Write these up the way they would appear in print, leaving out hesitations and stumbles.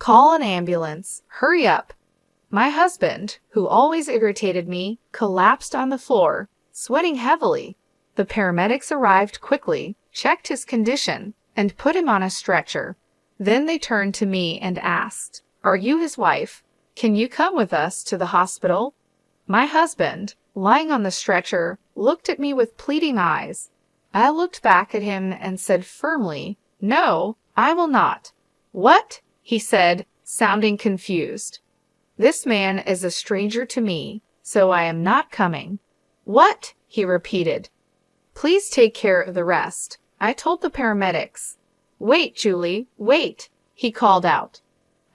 Call an ambulance. Hurry up. My husband, who always irritated me, collapsed on the floor, sweating heavily. The paramedics arrived quickly, checked his condition, and put him on a stretcher. Then they turned to me and asked, "Are you his wife? Can you come with us to the hospital?" My husband, lying on the stretcher, looked at me with pleading eyes. I looked back at him and said firmly, "No, I will not." "What?" he said, sounding confused. "This man is a stranger to me, so I am not coming." "What?" he repeated. "Please take care of the rest," I told the paramedics. "Wait, Julie, wait," he called out.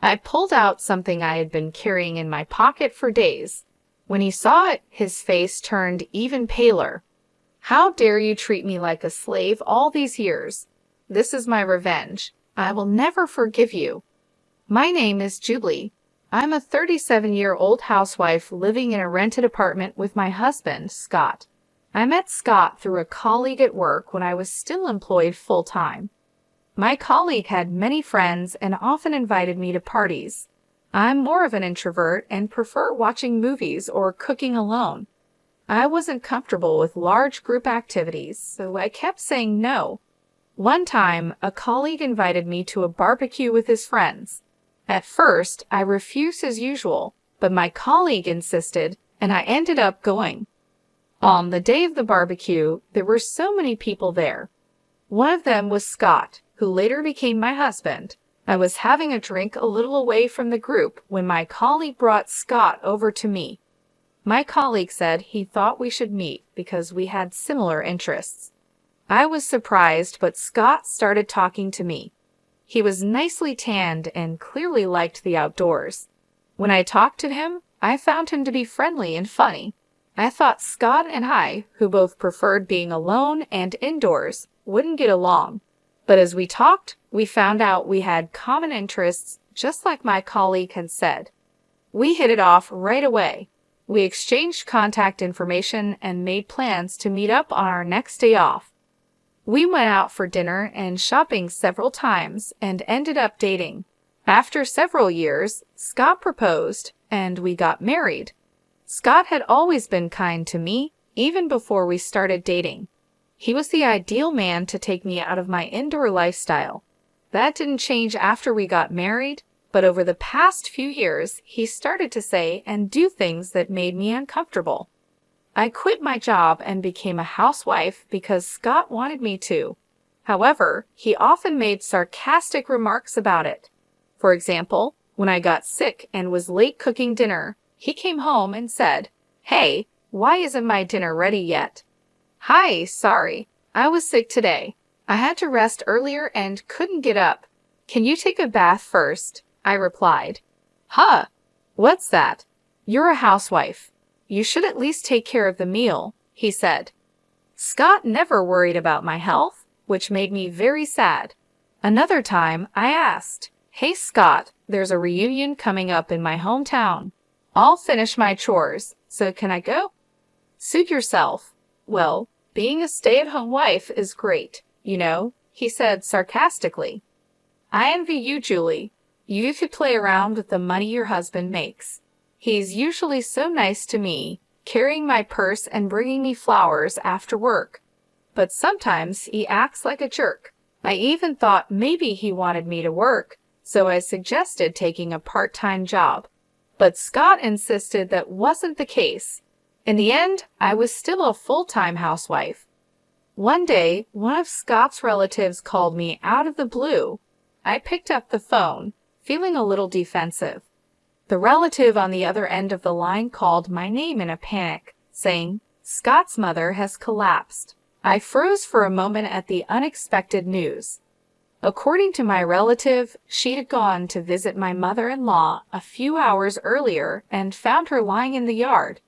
I pulled out something I had been carrying in my pocket for days. When he saw it, his face turned even paler. "How dare you treat me like a slave all these years? This is my revenge. I will never forgive you." "My name is Julie. I'm a 37-year-old housewife living in a rented apartment with my husband, Scott. I met Scott through a colleague at work when I was still employed full-time. My colleague had many friends and often invited me to parties. I'm more of an introvert and prefer watching movies or cooking alone. I wasn't comfortable with large group activities, so I kept saying no. One time, a colleague invited me to a barbecue with his friends. At first, I refused as usual, but my colleague insisted, and I ended up going. On the day of the barbecue, there were so many people there. One of them was Scott, who later became my husband. I was having a drink a little away from the group when my colleague brought Scott over to me. My colleague said he thought we should meet because we had similar interests. I was surprised, but Scott started talking to me. He was nicely tanned and clearly liked the outdoors. When I talked to him, I found him to be friendly and funny. I thought Scott and I, who both preferred being alone and indoors, wouldn't get along. But as we talked, we found out we had common interests, just like my colleague had said. We hit it off right away. We exchanged contact information and made plans to meet up on our next day off. We went out for dinner and shopping several times and ended up dating. After several years, Scott proposed, and we got married. Scott had always been kind to me, even before we started dating. He was the ideal man to take me out of my indoor lifestyle. That didn't change after we got married, but over the past few years, he started to say and do things that made me uncomfortable. I quit my job and became a housewife because Scott wanted me to. However, he often made sarcastic remarks about it. For example, when I got sick and was late cooking dinner, he came home and said, "Hey, why isn't my dinner ready yet?" "Hi, sorry. I was sick today. I had to rest earlier and couldn't get up. Can you take a bath first?" I replied. "Huh? What's that? You're a housewife. You should at least take care of the meal," he said. Scott never worried about my health, which made me very sad. Another time, I asked, "Hey Scott, there's a reunion coming up in my hometown. I'll finish my chores, so can I go?" "Suit yourself. Well, being a stay-at-home wife is great, you know," he said sarcastically. "I envy you, Julie. You could play around with the money your husband makes. He's usually so nice to me, carrying my purse and bringing me flowers after work. But sometimes he acts like a jerk. I even thought maybe he wanted me to work, so I suggested taking a part-time job. But Scott insisted that wasn't the case. In the end, I was still a full-time housewife. One day, one of Scott's relatives called me out of the blue. I picked up the phone, feeling a little defensive. The relative on the other end of the line called my name in a panic, saying, "Scott's mother has collapsed." I froze for a moment at the unexpected news. According to my relative, she had gone to visit my mother-in-law a few hours earlier and found her lying in the yard.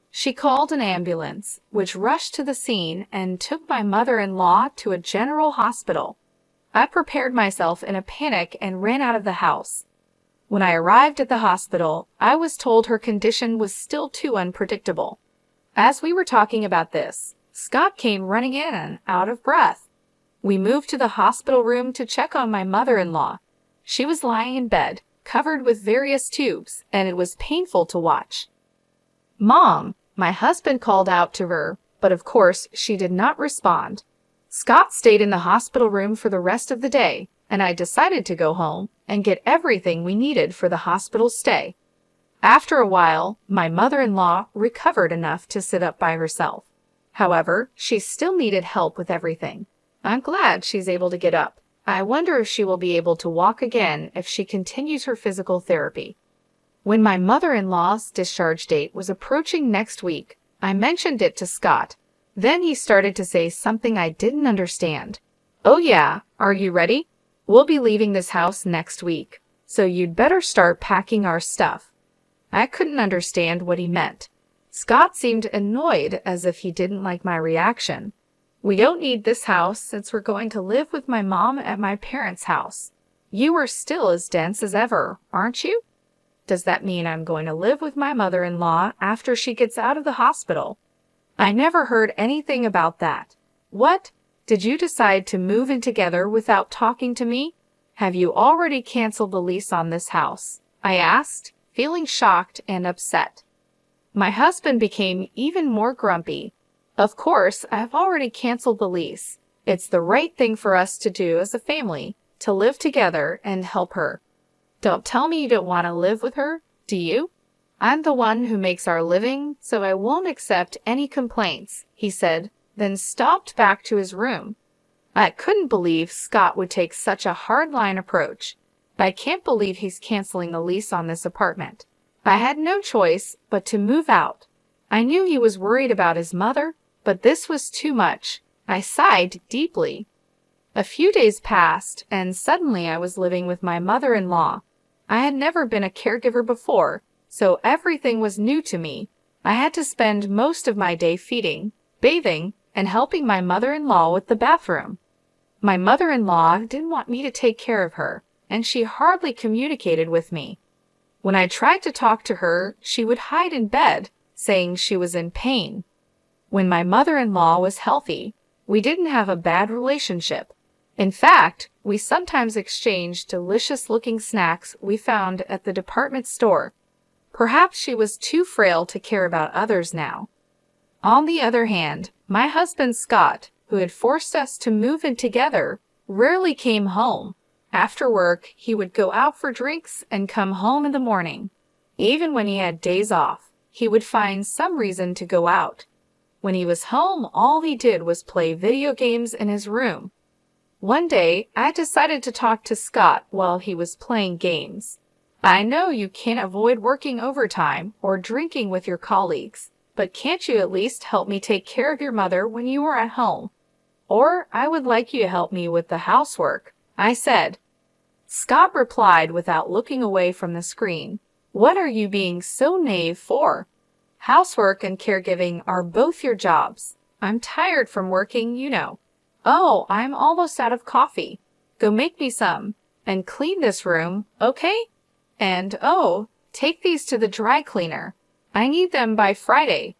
She called an ambulance, which rushed to the scene and took my mother-in-law to a general hospital. I prepared myself in a panic and ran out of the house. When I arrived at the hospital, I was told her condition was still too unpredictable. As we were talking about this, Scott came running in, out of breath. We moved to the hospital room to check on my mother-in-law. She was lying in bed, covered with various tubes, and it was painful to watch. "Mom," my husband called out to her, but of course she did not respond. Scott stayed in the hospital room for the rest of the day, and I decided to go home and get everything we needed for the hospital stay. After a while, my mother-in-law recovered enough to sit up by herself. However, she still needed help with everything. I'm glad she's able to get up. I wonder if she will be able to walk again if she continues her physical therapy. When my mother-in-law's discharge date was approaching next week, I mentioned it to Scott. Then he started to say something I didn't understand. "Oh yeah, are you ready? We'll be leaving this house next week, so you'd better start packing our stuff." I couldn't understand what he meant. Scott seemed annoyed, as if he didn't like my reaction. "We don't need this house since we're going to live with my mom at my parents' house. You are still as dense as ever, aren't you? Does that mean I'm going to live with my mother-in-law after she gets out of the hospital?" I never heard anything about that. "What? Did you decide to move in together without talking to me? Have you already canceled the lease on this house?" I asked, feeling shocked and upset. My husband became even more grumpy. "Of course, I've already canceled the lease. It's the right thing for us to do as a family, to live together and help her. Don't tell me you don't want to live with her, do you? I'm the one who makes our living, so I won't accept any complaints," he said, then stopped back to his room. I couldn't believe Scott would take such a hard-line approach. I can't believe he's canceling the lease on this apartment. I had no choice but to move out. I knew he was worried about his mother, but this was too much. I sighed deeply. A few days passed, and suddenly I was living with my mother-in-law. I had never been a caregiver before, so everything was new to me. I had to spend most of my day feeding, bathing, and helping my mother-in-law with the bathroom. My mother-in-law didn't want me to take care of her, and she hardly communicated with me. When I tried to talk to her, she would hide in bed, saying she was in pain. When my mother-in-law was healthy, we didn't have a bad relationship. In fact, we sometimes exchanged delicious-looking snacks we found at the department store. Perhaps she was too frail to care about others now. On the other hand, my husband Scott, who had forced us to move in together, rarely came home. After work, he would go out for drinks and come home in the morning. Even when he had days off, he would find some reason to go out. When he was home, all he did was play video games in his room. One day, I decided to talk to Scott while he was playing games. "I know you can't avoid working overtime or drinking with your colleagues, but can't you at least help me take care of your mother when you are at home? Or I would like you to help me with the housework," I said. Scott replied without looking away from the screen. "What are you being so naive for? Housework and caregiving are both your jobs. I'm tired from working, you know. Oh, I'm almost out of coffee. Go make me some. And clean this room, okay? And oh, take these to the dry cleaner. I need them by Friday."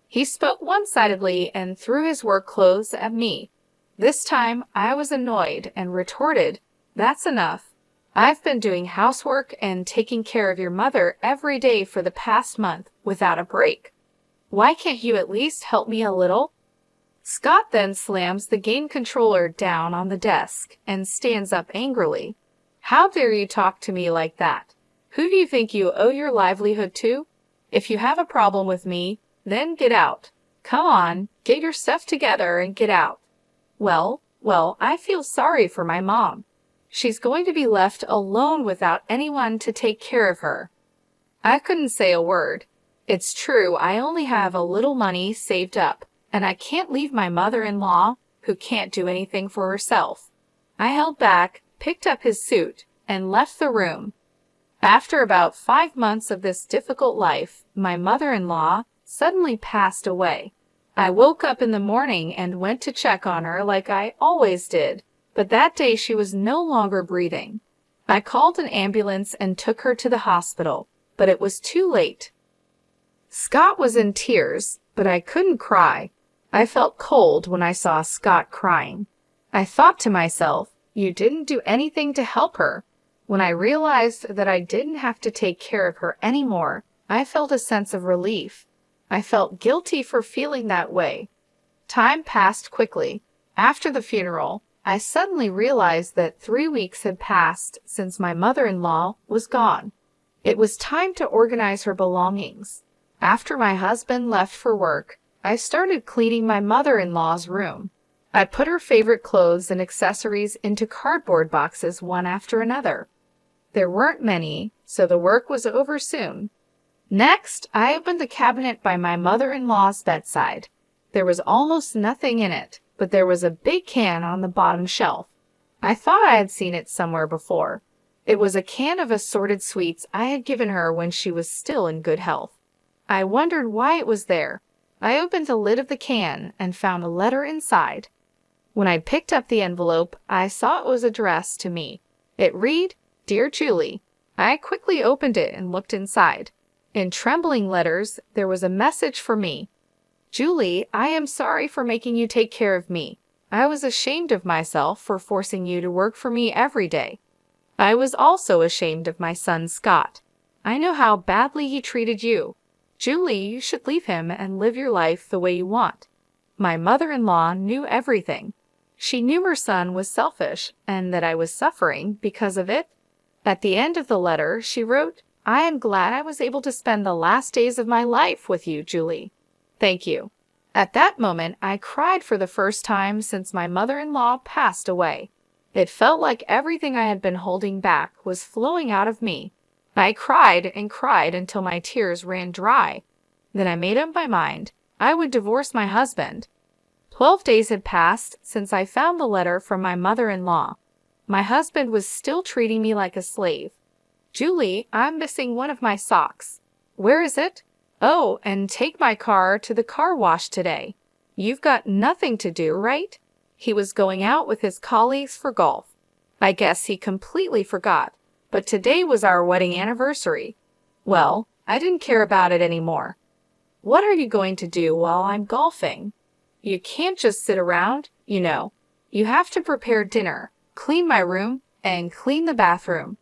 He spoke one-sidedly and threw his work clothes at me. This time, I was annoyed and retorted, "That's enough. I've been doing housework and taking care of your mother every day for the past month without a break. Why can't you at least help me a little?" Scott then slams the game controller down on the desk and stands up angrily. "How dare you talk to me like that? Who do you think you owe your livelihood to? If you have a problem with me, then get out. Come on, get your stuff together and get out." Well, I feel sorry for my mom. She's going to be left alone without anyone to take care of her. I couldn't say a word. It's true, I only have a little money saved up, and I can't leave my mother-in-law, who can't do anything for herself. I held back, picked up his suit, and left the room. After about 5 months of this difficult life, my mother-in-law suddenly passed away. I woke up in the morning and went to check on her like I always did, but that day she was no longer breathing. I called an ambulance and took her to the hospital, but it was too late. Scott was in tears, but I couldn't cry. I felt cold when I saw Scott crying. I thought to myself, you didn't do anything to help her. When I realized that I didn't have to take care of her anymore, I felt a sense of relief. I felt guilty for feeling that way. Time passed quickly. After the funeral, I suddenly realized that 3 weeks had passed since my mother-in-law was gone. It was time to organize her belongings. After my husband left for work, I started cleaning my mother-in-law's room. I put her favorite clothes and accessories into cardboard boxes one after another. There weren't many, so the work was over soon. Next, I opened the cabinet by my mother-in-law's bedside. There was almost nothing in it, but there was a big can on the bottom shelf. I thought I had seen it somewhere before. It was a can of assorted sweets I had given her when she was still in good health. I wondered why it was there. I opened the lid of the can and found a letter inside. When I picked up the envelope, I saw it was addressed to me. It read, "Dear Julie." I quickly opened it and looked inside. In trembling letters, there was a message for me. "Julie, I am sorry for making you take care of me. I was ashamed of myself for forcing you to work for me every day. I was also ashamed of my son Scott. I know how badly he treated you. Julie, you should leave him and live your life the way you want." My mother-in-law knew everything. She knew her son was selfish and that I was suffering because of it. At the end of the letter, she wrote, "I am glad I was able to spend the last days of my life with you, Julie. Thank you." At that moment, I cried for the first time since my mother-in-law passed away. It felt like everything I had been holding back was flowing out of me. I cried and cried until my tears ran dry. Then I made up my mind. I would divorce my husband. 12 days had passed since I found the letter from my mother-in-law. My husband was still treating me like a slave. "Julie, I'm missing one of my socks." "Where is it?" "Oh, and take my car to the car wash today." "You've got nothing to do, right?" He was going out with his colleagues for golf. I guess he completely forgot, but today was our wedding anniversary. Well, I didn't care about it anymore. "What are you going to do while I'm golfing?" "You can't just sit around, you know. You have to prepare dinner, clean my room, and clean the bathroom.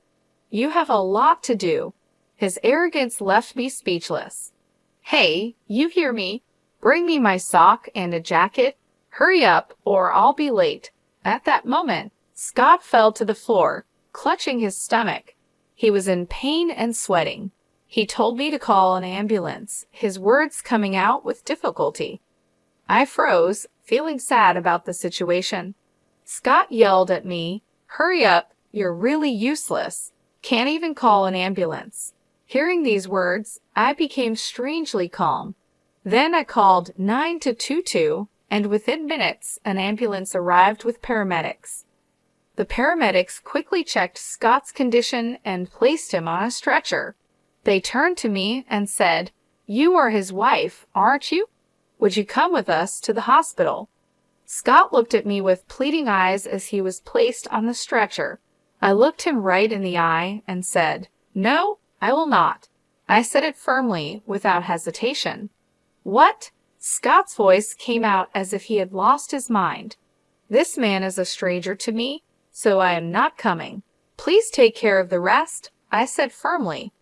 You have a lot to do." His arrogance left me speechless. "Hey, you hear me? Bring me my sock and a jacket. Hurry up, or I'll be late." At that moment, Scott fell to the floor, clutching his stomach. He was in pain and sweating. He told me to call an ambulance, his words coming out with difficulty. I froze, feeling sad about the situation. Scott yelled at me, "Hurry up, you're really useless. Can't even call an ambulance." Hearing these words, I became strangely calm. Then I called 922, and within minutes, an ambulance arrived with paramedics. The paramedics quickly checked Scott's condition and placed him on a stretcher. They turned to me and said, "You are his wife, aren't you? Would you come with us to the hospital?" Scott looked at me with pleading eyes as he was placed on the stretcher. I looked him right in the eye and said, "No, I will not." I said it firmly, without hesitation. "What?" Scott's voice came out as if he had lost his mind. "This man is a stranger to me, so I am not coming. Please take care of the rest," I said firmly.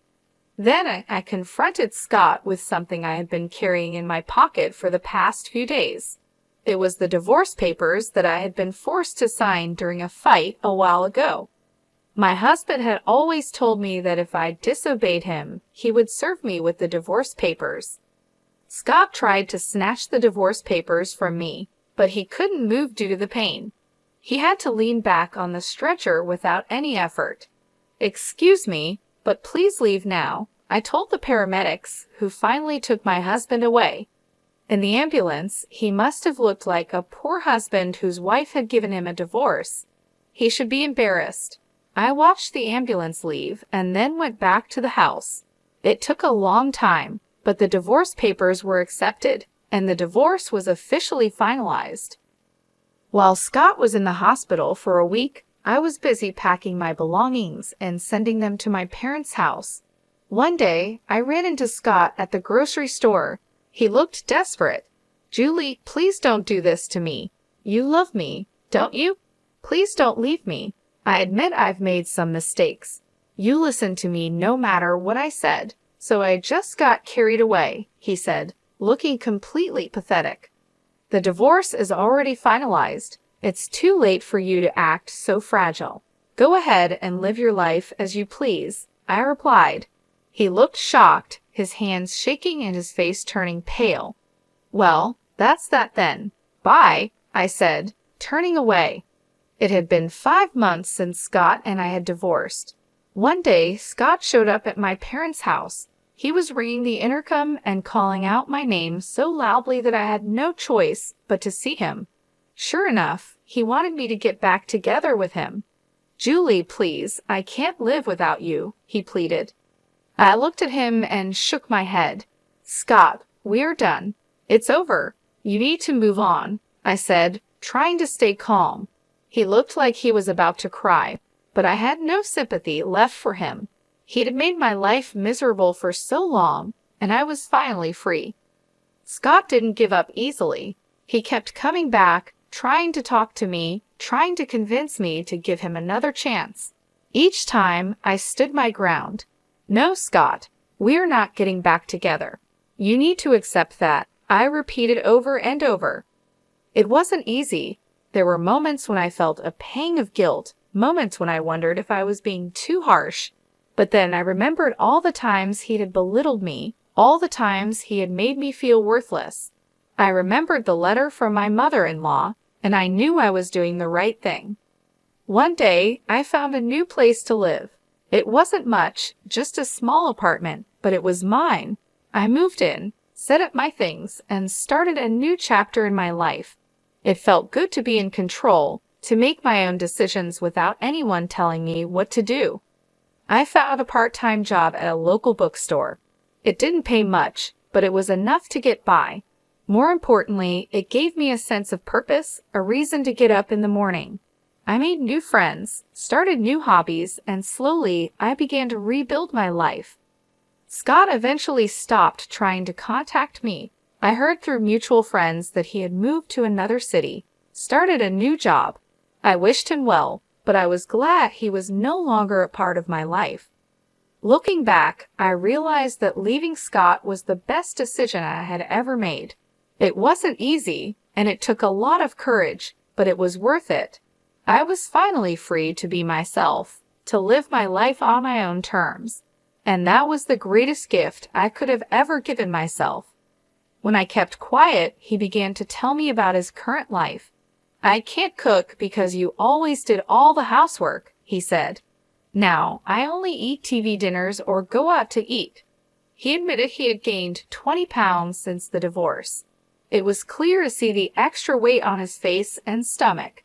Then I confronted Scott with something I had been carrying in my pocket for the past few days. It was the divorce papers that I had been forced to sign during a fight a while ago. My husband had always told me that if I disobeyed him, he would serve me with the divorce papers. Scott tried to snatch the divorce papers from me, but he couldn't move due to the pain. He had to lean back on the stretcher without any effort. "Excuse me, but please leave now," I told the paramedics, who finally took my husband away. In the ambulance, he must have looked like a poor husband whose wife had given him a divorce. He should be embarrassed. I watched the ambulance leave and then went back to the house. It took a long time, but the divorce papers were accepted, and the divorce was officially finalized. While Scott was in the hospital for a week, I was busy packing my belongings and sending them to my parents' house. One day, I ran into Scott at the grocery store. He looked desperate. "Julie, please don't do this to me. You love me, don't you? Please don't leave me." I admit I've made some mistakes. You listened to me no matter what I said, so I just got carried away, he said, looking completely pathetic. The divorce is already finalized. It's too late for you to act so fragile. Go ahead and live your life as you please, I replied. He looked shocked, his hands shaking and his face turning pale. Well, that's that then. Bye, I said, turning away. It had been 5 months since Scott and I had divorced. One day, Scott showed up at my parents' house. He was ringing the intercom and calling out my name so loudly that I had no choice but to see him. Sure enough, he wanted me to get back together with him. Julie, please, I can't live without you, he pleaded. I looked at him and shook my head. Scott, we're done. It's over. You need to move on, I said, trying to stay calm. He looked like he was about to cry, but I had no sympathy left for him. He had made my life miserable for so long, and I was finally free. Scott didn't give up easily. He kept coming back, trying to talk to me, trying to convince me to give him another chance. Each time, I stood my ground. No, Scott, we're not getting back together. You need to accept that, I repeated over and over. It wasn't easy. There were moments when I felt a pang of guilt, moments when I wondered if I was being too harsh. But then I remembered all the times he had belittled me, all the times he had made me feel worthless. I remembered the letter from my mother-in-law, and I knew I was doing the right thing. One day, I found a new place to live. It wasn't much, just a small apartment, but it was mine. I moved in, set up my things, and started a new chapter in my life. It felt good to be in control, to make my own decisions without anyone telling me what to do. I found a part-time job at a local bookstore. It didn't pay much, but it was enough to get by. More importantly, it gave me a sense of purpose, a reason to get up in the morning. I made new friends, started new hobbies, and slowly I began to rebuild my life. Scott eventually stopped trying to contact me. I heard through mutual friends that he had moved to another city, started a new job. I wished him well, but I was glad he was no longer a part of my life. Looking back, I realized that leaving Scott was the best decision I had ever made. It wasn't easy, and it took a lot of courage, but it was worth it. I was finally free to be myself, to live my life on my own terms. And that was the greatest gift I could have ever given myself. When I kept quiet, he began to tell me about his current life. I can't cook because you always did all the housework, he said. Now, I only eat TV dinners or go out to eat. He admitted he had gained 20 pounds since the divorce. It was clear to see the extra weight on his face and stomach.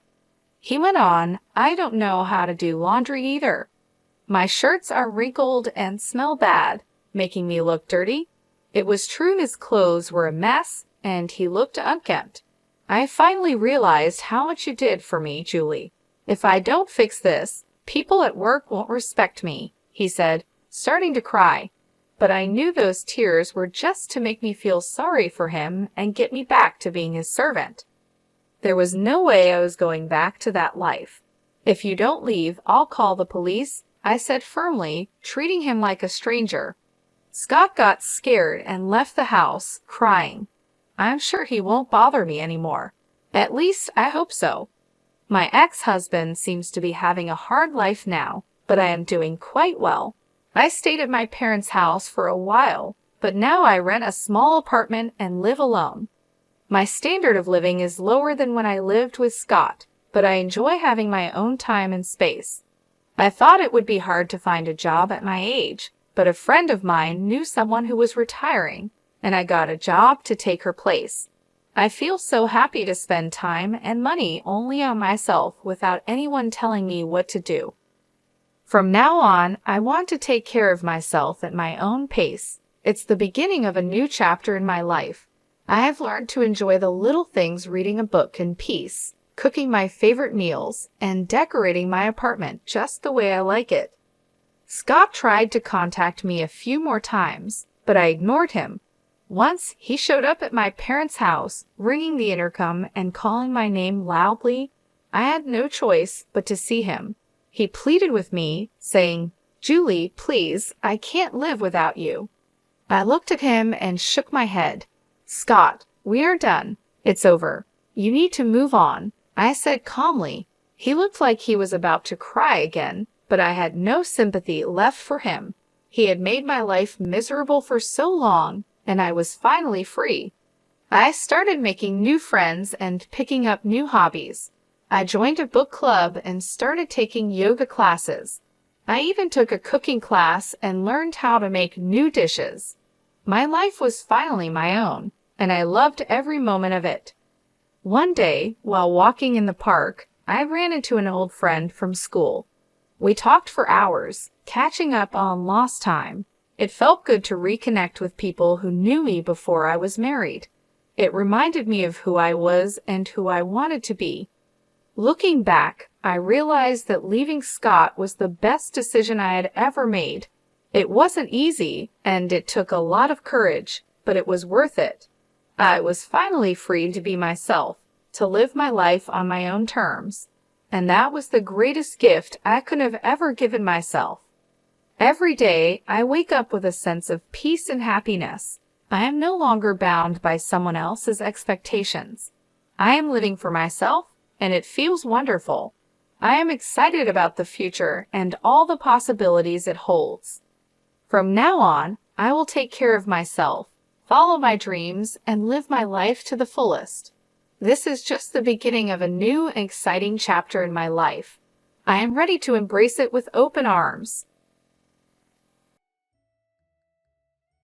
He went on, I don't know how to do laundry either. My shirts are wrinkled and smell bad, making me look dirty. It was true his clothes were a mess, and he looked unkempt. I finally realized how much you did for me, Julie. If I don't fix this, people at work won't respect me, he said, starting to cry. But I knew those tears were just to make me feel sorry for him and get me back to being his servant. There was no way I was going back to that life. If you don't leave, I'll call the police, I said firmly, treating him like a stranger. Scott got scared and left the house, crying. I'm sure he won't bother me anymore. At least, I hope so. My ex-husband seems to be having a hard life now, but I am doing quite well. I stayed at my parents' house for a while, but now I rent a small apartment and live alone. My standard of living is lower than when I lived with Scott, but I enjoy having my own time and space. I thought it would be hard to find a job at my age, but a friend of mine knew someone who was retiring, and I got a job to take her place. I feel so happy to spend time and money only on myself without anyone telling me what to do. From now on, I want to take care of myself at my own pace. It's the beginning of a new chapter in my life. I have learned to enjoy the little things, reading a book in peace, cooking my favorite meals, and decorating my apartment just the way I like it. Scott tried to contact me a few more times, but I ignored him. Once, he showed up at my parents' house, ringing the intercom and calling my name loudly. I had no choice but to see him. He pleaded with me, saying, "Julie, please, I can't live without you." I looked at him and shook my head. "Scott, we are done. It's over. You need to move on," I said calmly. He looked like he was about to cry again, but I had no sympathy left for him. He had made my life miserable for so long, and I was finally free. I started making new friends and picking up new hobbies. I joined a book club and started taking yoga classes. I even took a cooking class and learned how to make new dishes. My life was finally my own, and I loved every moment of it. One day, while walking in the park, I ran into an old friend from school. We talked for hours, catching up on lost time. It felt good to reconnect with people who knew me before I was married. It reminded me of who I was and who I wanted to be. Looking back, I realized that leaving Scott was the best decision I had ever made. It wasn't easy, and it took a lot of courage, but it was worth it. I was finally free to be myself, to live my life on my own terms. And that was the greatest gift I could have ever given myself. Every day, I wake up with a sense of peace and happiness. I am no longer bound by someone else's expectations. I am living for myself, and it feels wonderful. I am excited about the future and all the possibilities it holds. From now on, I will take care of myself, follow my dreams, and live my life to the fullest. This is just the beginning of a new and exciting chapter in my life. I am ready to embrace it with open arms.